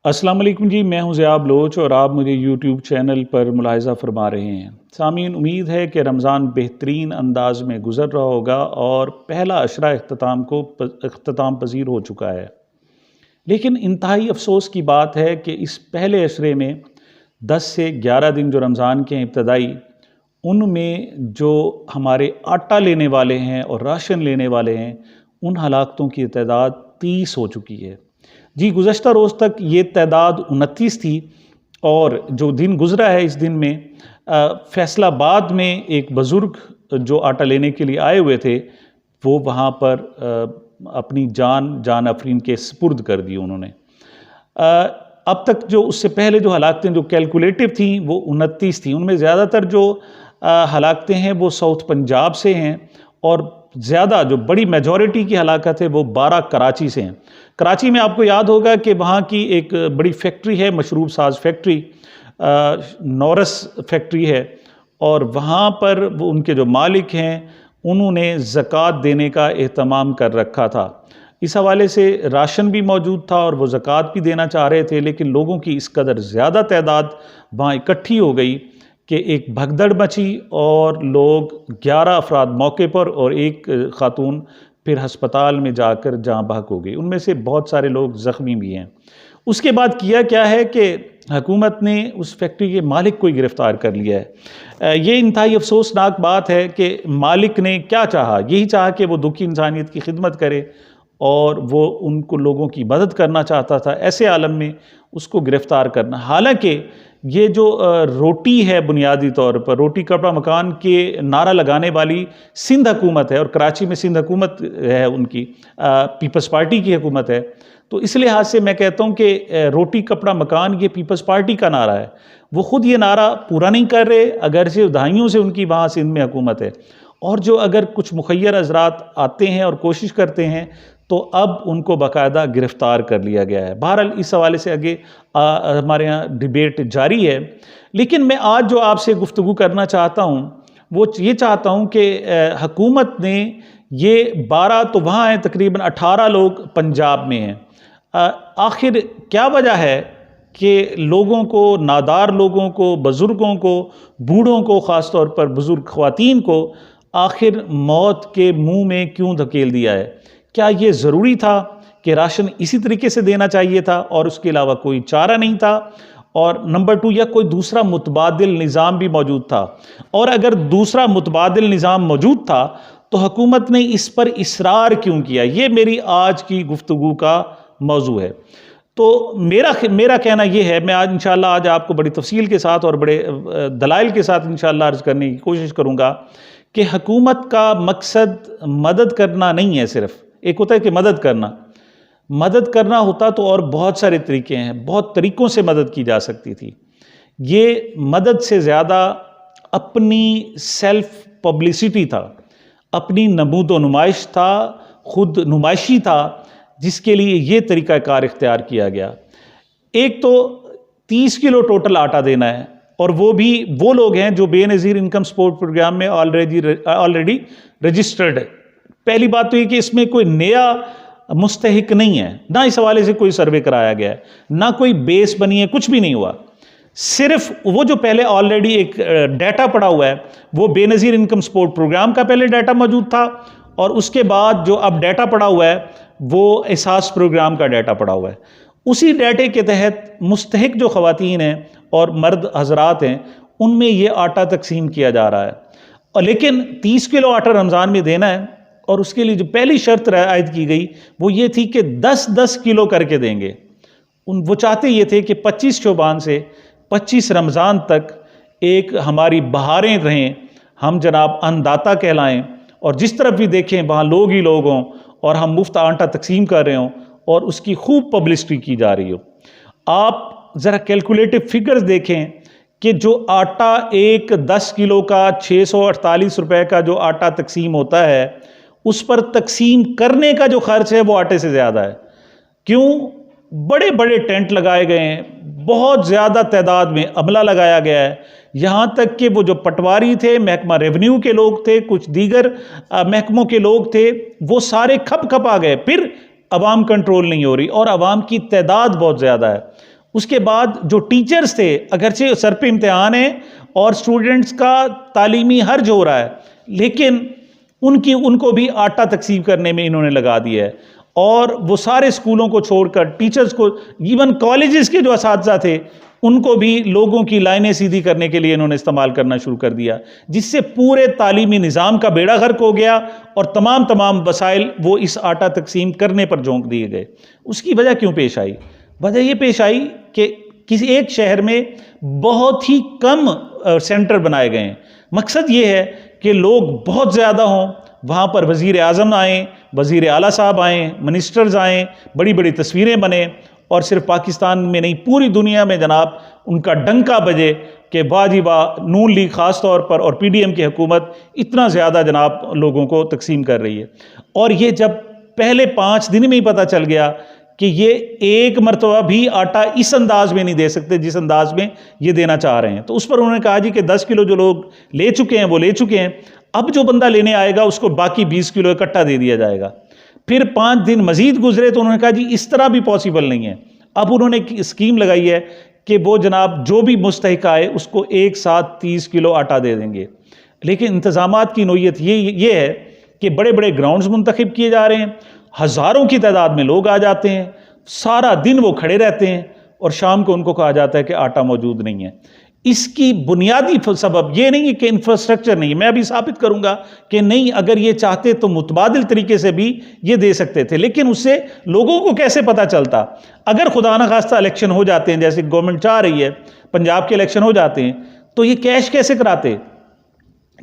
अस्सलाम वालेकुम जी, मैं हूं ज़ियाब लोच और आप मुझे यूट्यूब चैनल पर मुलाहिज़ा फरमा रहे हैं। सामीन, उम्मीद है कि रमज़ान बेहतरीन अंदाज में गुज़र रहा होगा और पहला अशरा अख्ताम पज़ीर हो चुका है। लेकिन इंतहाई अफ़सोस की बात है कि इस पहले अशरे में 10 से 11 दिन जो रमज़ान के हैं इब्तदाई, उनमें जो हमारे आटा लेने वाले हैं और राशन लेने वाले हैं, उन हलाकतों की तादाद 30 हो चुकी है। जी, गुज़श्ता रोज़ तक ये तादाद 29 थी और जो दिन गुज़रा है इस दिन में फैसलाबाद में एक बुज़ुर्ग जो आटा लेने के लिए आए हुए थे, वो वहाँ पर अपनी जान अफरीन के सुपुर्द कर दी उन्होंने। अब तक जो उससे पहले जो हलाकतें जो कैलकुलेटिव थी वो 29 थी, उनमें ज़्यादातर जो हलाकतें हैं वो साउथ पंजाब से हैं और ज़्यादा जो बड़ी मेजॉरिटी की हलाकत है वो 12 कराची से हैं। कराची में आपको याद होगा कि वहाँ की एक बड़ी फैक्ट्री है, मशरूब साज फैक्ट्री, नौरस फैक्ट्री है, और वहाँ पर वो उनके जो मालिक हैं उन्होंने ज़कात देने का एहतमाम कर रखा था। इस हवाले से राशन भी मौजूद था और वो ज़कात भी देना चाह रहे थे, लेकिन लोगों की इस कदर ज़्यादा तादाद वहाँ इकट्ठी हो गई कि एक भगदड़ मची और लोग 11 अफराद मौके पर और एक खातून फिर हस्पताल में जाकर जहाँ बहक हो गई। उनमें से बहुत सारे लोग ज़ख्मी भी हैं। उसके बाद किया क्या है कि हुकूमत ने उस फैक्ट्री के मालिक को ही गिरफ़्तार कर लिया है। ये इंतहाई अफसोसनाक बात है कि मालिक ने क्या चाहा, यही चाहा कि वो दुखी इंसानियत की खिदमत करे और वो उनको लोगों की मदद करना चाहता था। ऐसे आलम में उसको गिरफ़्तार करना, हालांकि ये जो रोटी है, बुनियादी तौर पर रोटी कपड़ा मकान के नारा लगाने वाली सिंध हुकूमत है और कराची में सिंध हुकूमत है, उनकी पीपल्स पार्टी की हुकूमत है, तो इस लिहाज से मैं कहता हूँ कि रोटी कपड़ा मकान ये पीपल्स पार्टी का नारा है। वो ख़ुद ये नारा पूरा नहीं कर रहे, अगर से दहाइयों से उनकी वहाँ सिंध में हुकूमत है, और जो अगर कुछ मुखय्यर हज़रात आते हैं और कोशिश करते हैं तो अब उनको बाकायदा गिरफ़्तार कर लिया गया है। बहरहाल इस हवाले से आगे हमारे यहाँ डिबेट जारी है, लेकिन मैं आज जो आपसे गुफ्तगू करना चाहता हूँ वो ये चाहता हूँ कि हुकूमत ने ये 12 तो वहाँ हैं, तकरीबन 18 लोग पंजाब में हैं। आखिर क्या वजह है कि लोगों को, नादार लोगों को, बुज़ुर्गों को, बूढ़ों को, ख़ास तौर पर बुज़ुर्ग ख़वातीन को आखिर मौत के मुँह में क्यों धकेल दिया है? क्या ये ज़रूरी था कि राशन इसी तरीके से देना चाहिए था और उसके अलावा कोई चारा नहीं था? और नंबर 2, या कोई दूसरा मुतबादिल निज़ाम भी मौजूद था? और अगर दूसरा मुतबादिल निज़ाम मौजूद था तो हुकूमत ने इस पर इसरार क्यों किया? ये मेरी आज की गुफ्तगू का मौजू है। तो मेरा कहना ये है, मैं आज इंशाअल्लाह आज आपको बड़ी तफसील के साथ और बड़े दलाइल के साथ इंशाअल्लाह अर्ज़ करने की कोशिश करूँगा कि हुकूमत का मकसद मदद करना नहीं है। सिर्फ एक होता है कि मदद करना होता तो और बहुत सारे तरीके हैं, बहुत तरीक़ों से मदद की जा सकती थी। ये मदद से ज़्यादा अपनी सेल्फ पब्लिसिटी था, अपनी नमूदो नुमाइश था, खुद नुमाइशी था, जिसके लिए ये तरीक़ाकार इख्तियार किया गया। एक तो 30 किलो टोटल आटा देना है, और वो भी वो लोग हैं जो बेनज़ीर इनकम सपोर्ट प्रोग्राम में ऑलरेडी रजिस्टर्ड है। पहली बात तो ये कि इसमें कोई नया मुस्तहिक नहीं है, ना इस हवाले से कोई सर्वे कराया गया है, ना कोई बेस बनी है, कुछ भी नहीं हुआ। सिर्फ वो जो पहले ऑलरेडी एक डाटा पड़ा हुआ है, वो बेनज़ीर इनकम सपोर्ट प्रोग्राम का पहले डाटा मौजूद था, और उसके बाद जो अब डाटा पड़ा हुआ है वो एहसास प्रोग्राम का डाटा पड़ा हुआ है। उसी डाटे के तहत मुस्तहिक जो ख़वातीन हैं और मर्द हजरात हैं, उनमें ये आटा तकसीम किया जा रहा है। और लेकिन 30 किलो आटा रमज़ान में देना है, और उसके लिए जो पहली शर्त आयद की गई वो ये थी कि 10-10 किलो करके देंगे। वो चाहते ये थे कि 25 शोबान से 25 रमज़ान तक एक हमारी बहारें रहें, हम जनाब अन्नदाता कहलाएं, और जिस तरफ भी देखें वहाँ लोग ही लोग हों, और हम मुफ्त आटा तकसीम कर रहे हों, और उसकी खूब पब्लिसिटी की जा रही हो। आप ज़रा कैलकुलेटिव फिगर्स देखें कि जो आटा एक 10 किलो का 648 रुपए का जो आटा तकसीम होता है, उस पर तकसीम करने का जो खर्च है वो आटे से ज़्यादा है। क्यों? बड़े बड़े टेंट लगाए गए हैं, बहुत ज़्यादा तादाद में अमला लगाया गया है, यहाँ तक कि वो जो पटवारी थे, महकमा रेवेन्यू के लोग थे, कुछ दीगर महकमों के लोग थे, वो सारे खप खप आ गए। फिर अवाम कंट्रोल नहीं हो रही और अवाम की तादाद बहुत ज़्यादा है। उसके बाद जो टीचर्स थे, अगरचे सर पे इम्तिहान है और स्टूडेंट्स का तालीमी हर्ज हो रहा है, लेकिन उनको भी आटा तकसीम करने में इन्होंने लगा दिया है। और वो सारे स्कूलों को छोड़कर टीचर्स को, इवन कॉलेजेस के जो असातिज़ा थे, उनको भी लोगों की लाइनें सीधी करने के लिए इन्होंने इस्तेमाल करना शुरू कर दिया, जिससे पूरे तालीमी निज़ाम का बेड़ा गर्क हो गया और तमाम वसाइल वो इस आटा तकसीम करने पर झोंक दिए गए। उसकी वजह क्यों पेश आई? वजह ये पेश आई कि किसी एक शहर में बहुत ही कम सेंटर बनाए गए हैं। मकसद ये है कि लोग बहुत ज़्यादा हों, वहाँ पर वज़ीर आज़म आएँ, वज़ीर आला साहब आएँ, मिनिस्टर्स आएँ, बड़ी बड़ी तस्वीरें बने और सिर्फ पाकिस्तान में नहीं पूरी दुनिया में जनाब उनका डंका बजे कि वाह जी वाह, नून लीग ख़ास तौर पर और PDM की हुकूमत इतना ज़्यादा जनाब लोगों को तकसीम कर रही है। और ये जब पहले 5 दिन में ही पता चल गया कि ये एक मरतबा भी आटा इस अंदाज में नहीं दे सकते जिस अंदाज में ये देना चाह रहे हैं, तो उस पर उन्होंने कहा जी कि 10 किलो जो लोग ले चुके हैं वो ले चुके हैं, अब जो बंदा लेने आएगा उसको बाकी 20 किलो इकट्ठा दे दिया जाएगा। फिर 5 दिन मजीद गुजरे तो उन्होंने कहा जी इस तरह भी पॉसिबल नहीं है। अब उन्होंने एक स्कीम लगाई है कि वो जनाब जो भी मुस्तहिक आए उसको एक साथ 30 किलो आटा दे देंगे। लेकिन इंतजामात की नोयत ये है कि बड़े बड़े ग्राउंड्स मुंतखब किए जा रहे हैं, हज़ारों की तादाद में लोग आ जाते हैं, सारा दिन वो खड़े रहते हैं और शाम को उनको कहा जाता है कि आटा मौजूद नहीं है। इसकी बुनियादी सबब ये नहीं है कि इंफ्रास्ट्रक्चर नहीं है, मैं अभी साबित करूंगा कि नहीं, अगर ये चाहते तो मुतबादिल तरीके से भी ये दे सकते थे, लेकिन उससे लोगों को कैसे पता चलता? अगर खुदा न खास्ता इलेक्शन हो जाते हैं, जैसे गवर्नमेंट चाह रही है, पंजाब के इलेक्शन हो जाते हैं, तो ये कैश कैसे कराते?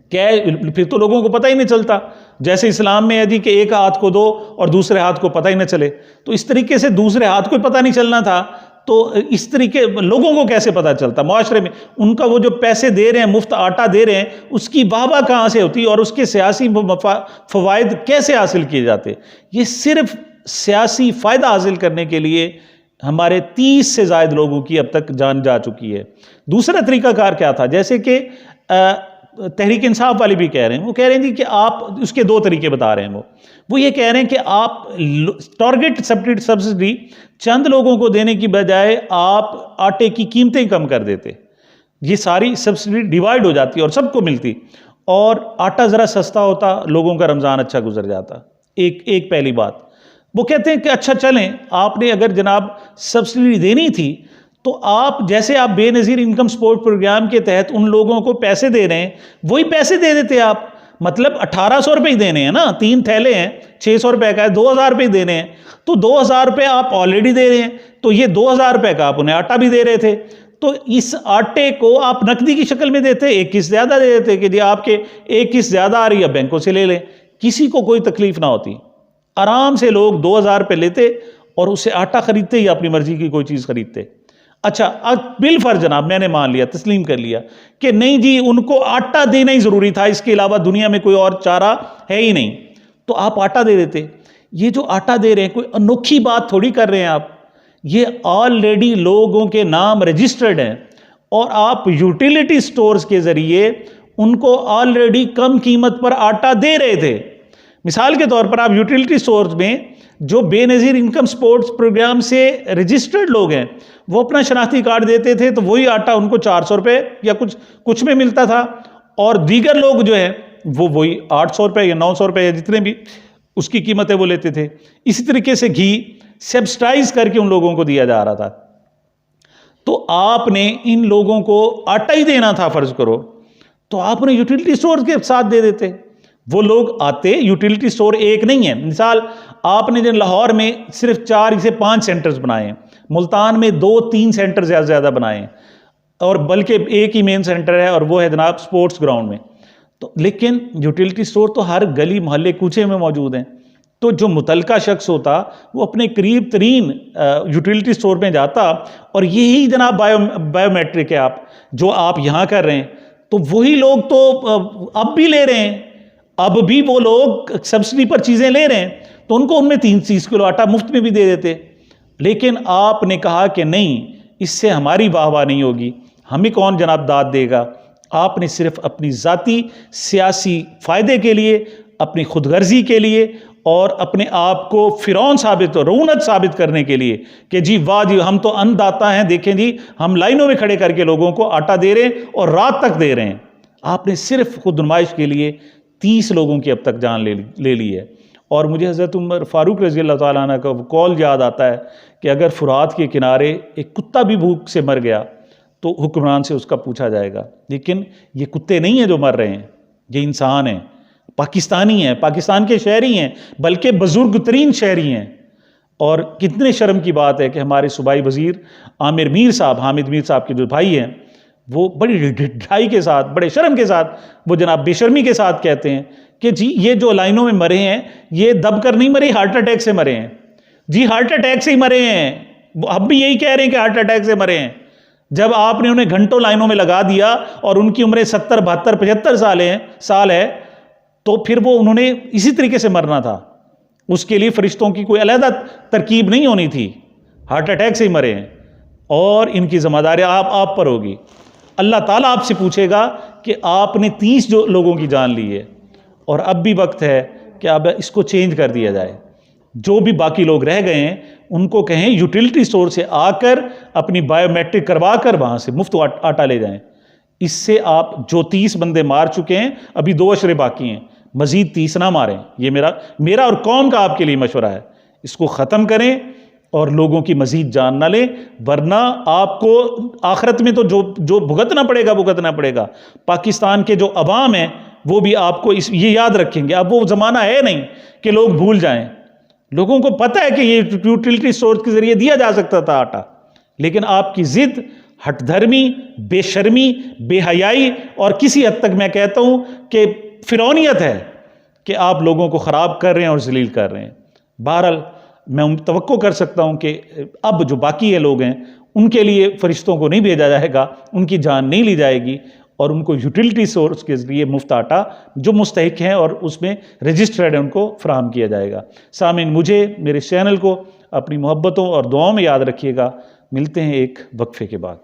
फिर तो लोगों को पता ही नहीं चलता। जैसे इस्लाम में है जी कि एक हाथ को दो और दूसरे हाथ को पता ही ना चले, तो इस तरीके से दूसरे हाथ को पता नहीं चलना था, तो इस तरीके लोगों को कैसे पता चलता? मुआशरे में उनका वो जो पैसे दे रहे हैं, मुफ्त आटा दे रहे हैं, उसकी वाहवाह कहाँ से होती और उसके सियासी फ़वाइद कैसे हासिल किए जाते? ये सिर्फ सियासी फ़ायदा हासिल करने के लिए हमारे 30 से ज़ायद लोगों की अब तक जान जा चुकी है। दूसरा तरीकाकार क्या था? जैसे कि तहरीक इंसाफ वाले भी कह रहे हैं, वो कह रहे हैं जी कि आप, उसके 2 तरीके बता रहे हैं वो ये कह रहे हैं कि आप टारगेट सब्सिडी चंद लोगों को देने की बजाय आप आटे की कीमतें कम कर देते, ये सारी सब्सिडी डिवाइड हो जाती और सबको मिलती और आटा ज़रा सस्ता होता, लोगों का रमज़ान अच्छा गुजर जाता। एक पहली बात। वो कहते हैं कि अच्छा चलें, आपने अगर जनाब सब्सिडी देनी थी तो आप, जैसे आप बेनज़ीर इनकम सपोर्ट प्रोग्राम के तहत उन लोगों को पैसे दे रहे हैं, वही पैसे दे देते आप। मतलब 1800 रुपये ही देने हैं ना, 3 थैले हैं, 600 रुपये का है, 2000 रुपये देने हैं, तो 2000 रुपये आप ऑलरेडी दे रहे हैं, तो ये 2000 रुपये का आप उन्हें आटा भी दे रहे थे, तो इस आटे को आप नकदी की शक्ल में देते, एक किस्त ज़्यादा दे देते कि जी आपके एक किस्त ज़्यादा आ रही है, बैंकों से ले लें, किसी को कोई तकलीफ ना होती। आराम से लोग 2000 रुपये लेते और उससे आटा खरीदते या अपनी मर्जी की कोई चीज़ खरीदते। अच्छा, अब बिल फर्ज जनाब मैंने मान लिया, तस्लीम कर लिया कि नहीं जी उनको आटा देना ही ज़रूरी था, इसके अलावा दुनिया में कोई और चारा है ही नहीं, तो आप आटा दे देते। ये जो आटा दे रहे हैं कोई अनोखी बात थोड़ी कर रहे हैं आप, ये ऑलरेडी लोगों के नाम रजिस्टर्ड हैं और आप यूटिलिटी स्टोर्स के ज़रिए उनको ऑलरेडी कम कीमत पर आटा दे रहे थे। मिसाल के तौर पर आप यूटिलिटी स्टोर्स में जो बेनज़ीर इनकम सपोर्ट्स प्रोग्राम से रजिस्टर्ड लोग हैं, वो अपना शनाख्ती कार्ड देते थे तो वही आटा उनको 400 रुपये या कुछ में मिलता था, और दीगर लोग जो हैं वो वही 800 रुपये या 900 रुपये या जितने भी उसकी कीमत है वो लेते थे। इसी तरीके से घी सब्सिडाइज करके उन लोगों को दिया जा रहा था। तो आपने इन लोगों को आटा ही देना था फ़र्ज़ करो, तो आपने यूटिलिटी स्टोर के साथ दे देते, वो लोग आते। यूटिलिटी स्टोर एक नहीं है, मिसाल आपने जो लाहौर में सिर्फ 4 से 5 सेंटर्स बनाए हैं, मुल्तान में 2-3 सेंटर ज़्यादा बनाए हैं, और बल्कि एक ही मेन सेंटर है और वो है जनाब स्पोर्ट्स ग्राउंड में। तो लेकिन यूटिलिटी स्टोर तो हर गली मोहल्ले कूचे में मौजूद हैं, तो जो मुतलका शख्स होता वो अपने करीब तरीन यूटिलिटी स्टोर में जाता, और यही जनाब बायोमेट्रिक है आप जो आप यहाँ कर रहे हैं, तो वही लोग तो अब भी ले रहे हैं, अब भी वो लोग सब्सिडी पर चीज़ें ले रहे हैं, तो उनको उनमें 30 किलो आटा मुफ्त में भी दे देते। लेकिन आपने कहा कि नहीं, इससे हमारी वाहवाह नहीं होगी, हमें कौन जनाब दाद देगा। आपने सिर्फ अपनी ज़ाती सियासी फ़ायदे के लिए अपनी खुदगर्जी के लिए और अपने आप को फिरौन साबित और रऊनत साबित करने के लिए कि जी वाह जी हम तो अन्नदाता हैं, देखें जी हम लाइनों में खड़े करके लोगों को आटा दे रहे हैं और रात तक दे रहे हैं। आपने सिर्फ खुद नुमाइश के लिए 30 लोगों की अब तक जान ले ली है। और मुझे हज़रत उमर फ़ारूक रज़ी अल्लाह ताला अन्हु का कौल याद आता है कि अगर फुरात के किनारे एक कुत्ता भी भूख से मर गया तो हुक्मरान से उसका पूछा जाएगा। लेकिन ये कुत्ते नहीं हैं जो मर रहे हैं, ये इंसान हैं, पाकिस्तानी हैं, पाकिस्तान के शहरी हैं, बल्कि बुजुर्ग तरीन शहरी हैं। और कितने शर्म की बात है कि हमारे सूबाई वज़ीर आमिर मीर साहब, हामिद मीर साहब के जो भाई हैं, वो बड़ी ढिठाई के साथ, बड़े शर्म के साथ, वो जनाब बेशर्मी के साथ कहते हैं कि जी ये जो लाइनों में मरे हैं ये दब कर नहीं मरे, हार्ट अटैक से मरे हैं। जी हार्ट अटैक से ही मरे हैं। अब भी यही कह रहे हैं कि हार्ट अटैक से मरे हैं, जब आपने उन्हें घंटों लाइनों में लगा दिया और उनकी उम्रें 70, 72, 75 साल है, तो फिर वो उन्होंने इसी तरीके से मरना था। उसके लिए फरिश्तों की कोई अलग तरकीब नहीं होनी थी, हार्ट अटैक से ही मरे हैं। और इनकी जिम्मेदारी आप पर होगी। अल्लाह ताला आपसे पूछेगा कि आपने 30 जो लोगों की जान ली है और अब भी वक्त है कि अब इसको चेंज कर दिया जाए। जो भी बाकी लोग रह गए हैं उनको कहें यूटिलिटी स्टोर से आकर अपनी बायोमेट्रिक करवा कर वहाँ से मुफ्त आटा ले जाएं। इससे आप जो 30 बंदे मार चुके हैं, अभी 2 अशरे बाकी हैं, मज़ीद 30 ना मारें। ये मेरा और कौम का आपके लिए मशवरा है। इसको ख़त्म करें और लोगों की मज़ीद जान ना लें, वरना आपको आखिरत में तो जो भुगतना पड़ेगा। पाकिस्तान के जो अवाम हैं वो भी आपको ये याद रखेंगे। अब वो ज़माना है नहीं कि लोग भूल जाएं। लोगों को पता है कि ये यूटिलिटी स्टोर के ज़रिए दिया जा सकता था आटा, लेकिन आपकी ज़िद, हठधर्मी, बेशर्मी, बेहयाई और किसी हद तक मैं कहता हूँ कि फिरौनियत है कि आप लोगों को ख़राब कर रहे हैं और जलील कर रहे हैं। बहरहाल मैं तवक्को कर सकता हूँ कि अब जो बाकी है लोग हैं उनके लिए फरिश्तों को नहीं भेजा जाएगा, उनकी जान नहीं ली जाएगी और उनको यूटिलिटी सोर्स के ज़रिए मुफ्त आटा जो मुस्तहिक हैं और उसमें रजिस्टर्ड है उनको फराहम किया जाएगा। सामीन, मुझे, मेरे चैनल को अपनी मोहब्बतों और दुआओं में याद रखिएगा। मिलते हैं एक वक्फे के बाद।